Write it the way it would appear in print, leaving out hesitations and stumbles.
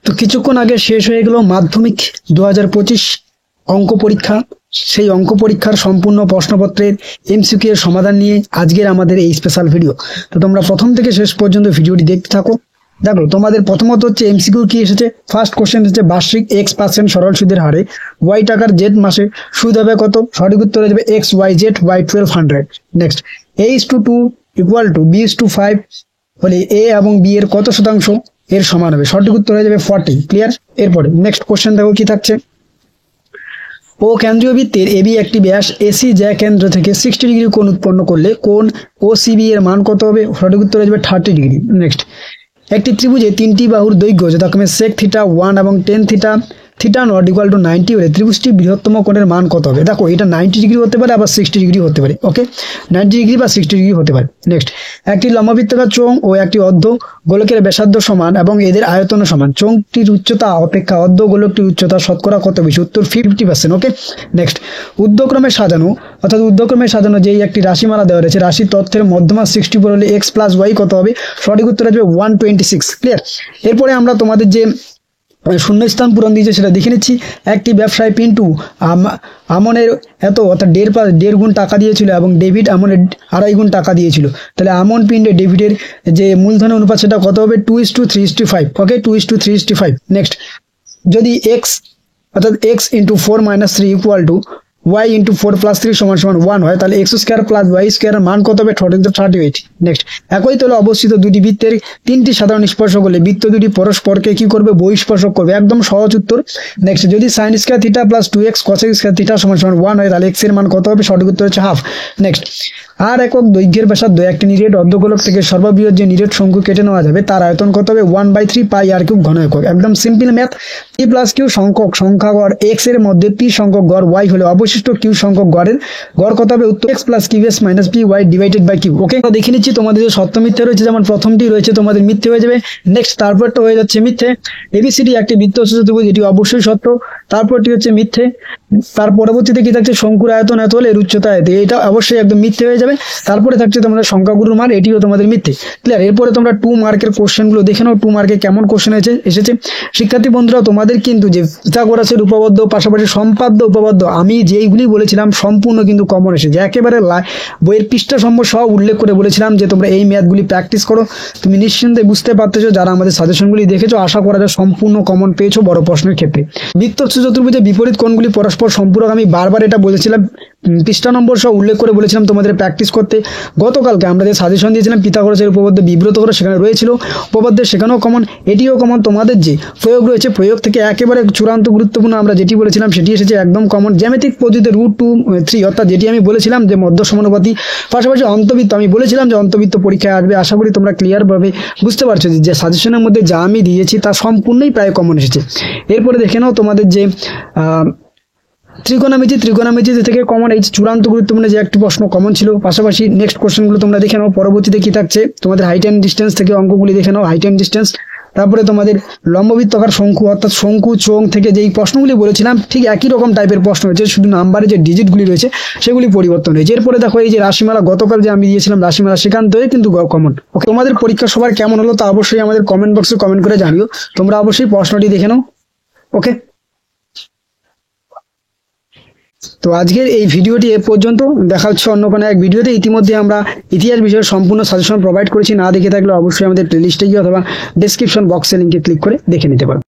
তো কিছুক্ষণ আগে শেষ হয়ে গেল মাধ্যমিক 2025 অঙ্ক পরীক্ষা। সেই অঙ্ক পরীক্ষার সম্পূর্ণ প্রশ্নপত্রের এমসিকিউ এর সমাধান নিয়ে আজকের আমাদের এই স্পেশাল ভিডিও। তো তোমরা প্রথম থেকে শেষ পর্যন্ত ভিডিওটি দেখতে থাকো। দেখো তোমাদের প্রথমত হচ্ছে এমসিকিউ কি এসেছে। ফার্স্ট কোশ্চেন হচ্ছে বার্ষিক x% সরল সুদের হারে y টাকার জেড মাসে সুদ হবে কত? সঠিক উত্তর হয়ে যাবে XYZ by 1200। Next A:2 = B:5 হলে A এবং B এর কত শতাংশ এর সমান হবে? সঠিক উত্তর হয়ে যাবে 40। ক্লিয়ার? এরপরে নেক্সট কোশ্চেন দেখো কি থাকছে। ও কেন্দ্রীয় বৃত্তের এবি একটি ব্যাস এসি যা কেন্দ্র থেকে 60 ডিগ্রি কোণ উৎপন্ন করলে কোণ ওসিবি এর মান কত হবে? সঠিক উত্তর হয়ে যাবে 30 ডিগ্রি। নেক্সট একটি ত্রিভুজে তিনটি বাহুর দৈর্ঘ্য যথাক্রমে sec θ 1 এবং tan θ θ নট = 90 হলে ত্রিভুজটি বৃহত্তম কোণের মান কত হবে? দেখো এটা 90 ডিগ্রি হতে পারে আবার 60 ডিগ্রি হতে পারে। ওকে, 90 ডিগ্রি বা 60 ডিগ্রি হতে পারে। নেক্সট একটি লম্ববৃত্তাকার চোঙ ও একটি অর্ধ গোলকের ব্যাসার্ধ সমান এবং এদের আয়তন সমান। চোঙটির উচ্চতা অপেক্ষা অর্ধ গোলকটির উচ্চতা শতকরা কত বেশি? উত্তর 50%। ওকে, নেক্সট ঊর্ধ্বক্রমে সাজানো অর্থাৎ ঊর্ধ্বক্রমে সাজানো যেই একটি রাশিমালা দেওয়া রয়েছে রাশি তথ্যের মধ্যমা 64 হলে x + y কত হবে? সঠিক উত্তর হবে 126। ক্লিয়ার? এরপরে আমরা তোমাদের যে শূন্যস্থান পূরণ দিয়েছে সেটা দেখে নিচ্ছি। একটি ব্যবসায়ী পিন্টু আমনের এত অর্থাৎ 1.5 গুণ টাকা দিয়েছিল এবং ডেভিড আমনের 2.5 গুণ টাকা দিয়েছিল। তাহলে আমন পিন্ডে ডেভিডের যে মূলধনের অনুপাত সেটা কত হবে? 2:3:5। ওকে, 2:3:5। নেক্সট যদি x অর্থাৎ x × 4 - 3 = y × 4 + 3 = 1 হয় তাহলে x² + y² এর মান কত হবে? 38। নেক্সট একই তলে অবস্থিত দুটি বৃত্তের তিনটি সাধারণ স্পর্শক হলে বৃত্ত দুটি পরস্পরকে কি করবে? বহিঃস্পর্শক করবে। একদম সহজ উত্তর। নেক্সট যদি sin² θ + 2x cos² θ = 1 হয় তাহলে x এর মান কত হবে? সঠিক উত্তর হচ্ছে ½ নেক্সট আর একক দৈর্ঘ্যের ব্যাসার্ধ একটি নিরেট অর্ধগোলক থেকে সর্ববৃহৎ যে নিরেট শঙ্কু কেটে নেওয়া যাবে তার আয়তন কত হবে? 1/3 πr³ ঘন একক। একদম সিম্পল ম্যাথ। p + q সংখ্যক সংখ্যা গড় x এর মধ্যে p সংখ্যক গড় y হলে অবশিষ্ট q সংখ্যক গড়ের গড় কত হবে? উত্তর x + qs - py/q। ওকে, তো দেখে নিচ্ছি তোমাদের যে সত্য মিথ্যে রয়েছে। যেমন প্রথমটি রয়েছে তোমাদের মিথ্যে হয়ে যাবে। নেক্সট তারপরটা হয়ে যাচ্ছে মিথ্যে। ABCD একটি বৃত্তস্থ ত্রিভুজ, এটি অবশ্যই সত্য। তারপরটি হচ্ছে মিথ্যে। তার পরবর্তীতে কি থাকছে? শঙ্কুর আয়তন এত হলে এর উচ্চতা এত, এটা অবশ্যই একদম মিথ্যে হয়ে যাবে। তারপরে থাকছে তোমাদের সংখ্যাগুলোর মান, এটিও তোমাদের মিথ্যে। ক্লিয়ার? এরপরে তোমরা 2 মার্কের কোশ্চেনগুলো দেখে নাও। 2 মার্কে কেমন কোশ্চেন এসেছে। শিক্ষার্থী বন্ধুরা তোমাদের কিন্তু যে পিথাগোরাসের উপপাদ্য পাশাপাশি সম্পাদ্য উপপাদ্য আমি যেইগুলি বলেছিলাম সম্পূর্ণ কিন্তু কমন এসেছে। একেবারে বইয়ের পৃষ্ঠা সম্বর সহ উল্লেখ করে বলেছিলাম যে তোমরা এই ম্যাথগুলি প্র্যাকটিস করো। তুমি নিশ্চিন্তে বুঝতে পারতেছো যারা আমাদের সাজেশনগুলি দেখেছো, আশা করা যায় সম্পূর্ণ কমন পেয়েছো বড় প্রশ্নের ক্ষেত্রে। বৃত্তস্থ চতুর্ভুজে বিপরীত কোণগুলি পরস্পর সম্পূরক, আমি বারবার এটা বলেছিলাম, পৃষ্ঠা নম্বর সহ উল্লেখ করে বলেছিলাম তোমাদের প্র্যাকটিস করতে। গতকালকে আমরা যে সাজেশন দিয়েছিলাম পিথাগোরাসের উপপাদ্য বিব্রত করে, সেখানে রয়েছিল উপপাদ্যের, সেখানেও কমন, এটিও কমন। তোমাদের যে প্রয়োগ রয়েছে প্রয়োগ থেকে একেবারে চূড়ান্ত গুরুত্বপূর্ণ আমরা যেটি বলেছিলাম সেটি এসেছে একদম কমন। জ্যামিতিক পদ্ধতিতে √2/3 অর্থাৎ যেটি আমি বলেছিলাম যে মধ্য সমানুপাতি, পাশাপাশি অন্তবৃত্ত আমি বলেছিলাম যে অন্তবৃত্ত পরীক্ষায় আসবে। আশা করি তোমরা ক্লিয়ারভাবে বুঝতে পারছো যে সাজেশনের মধ্যে যা আমি দিয়েছি তা সম্পূর্ণই প্রায় কমন এসেছে। এরপরে দেখে নাও তোমাদের যে ত্রিকোণমিতি থেকে কমন এই চূড়ান্ত গুরুত্বপূর্ণ যে একটি প্রশ্ন কমন ছিল। পাশাপাশি নেক্সট কোশ্চেনগুলো তোমরা দেখে নাও। পরবর্তীতে কি থাকছে তোমাদের হাইট অ্যান্ড ডিস্টেন্স থেকে অঙ্কগুলি দেখে নাও, হাইট অ্যান্ড ডিস্টেন্স। তারপরে তোমাদের লম্ববৃত্তাকার শঙ্কু অর্থাৎ শঙ্কু চোঙ থেকে যেই প্রশ্নগুলি বলেছিলাম ঠিক একই রকম টাইপের প্রশ্ন হয়েছে, শুধু নাম্বারে যে ডিজিটগুলি রয়েছে সেগুলি পরিবর্তন হয়েছে। এরপরে দেখো এই যে রাশিমালা, গতকাল যে আমি দিয়েছিলাম রাশিমালা, সেখান থেকে কিন্তু কমন। ওকে, তোমাদের পরীক্ষা সবার কেমন হলো তা অবশ্যই আমাদের কমেন্ট বক্সে কমেন্ট করে জানিও। তোমরা অবশ্যই প্রশ্নটি দেখে নাও। ওকে, তো আজকের এই ভিডিওটি এ পর্যন্ত। দেখা হচ্ছে অন্য কোনো এক ভিডিওতে। ইতিমধ্যে আমরা ইতিহাস বিষয়ের সম্পূর্ণ সাজেশন প্রোভাইড করেছি। না দেখে থাকলে অবশ্যই আমাদের প্লেলিস্টে গিয়ে অথবা ডেসক্রিপশন বক্সে লিঙ্কে ক্লিক করে দেখে নিতে পারো।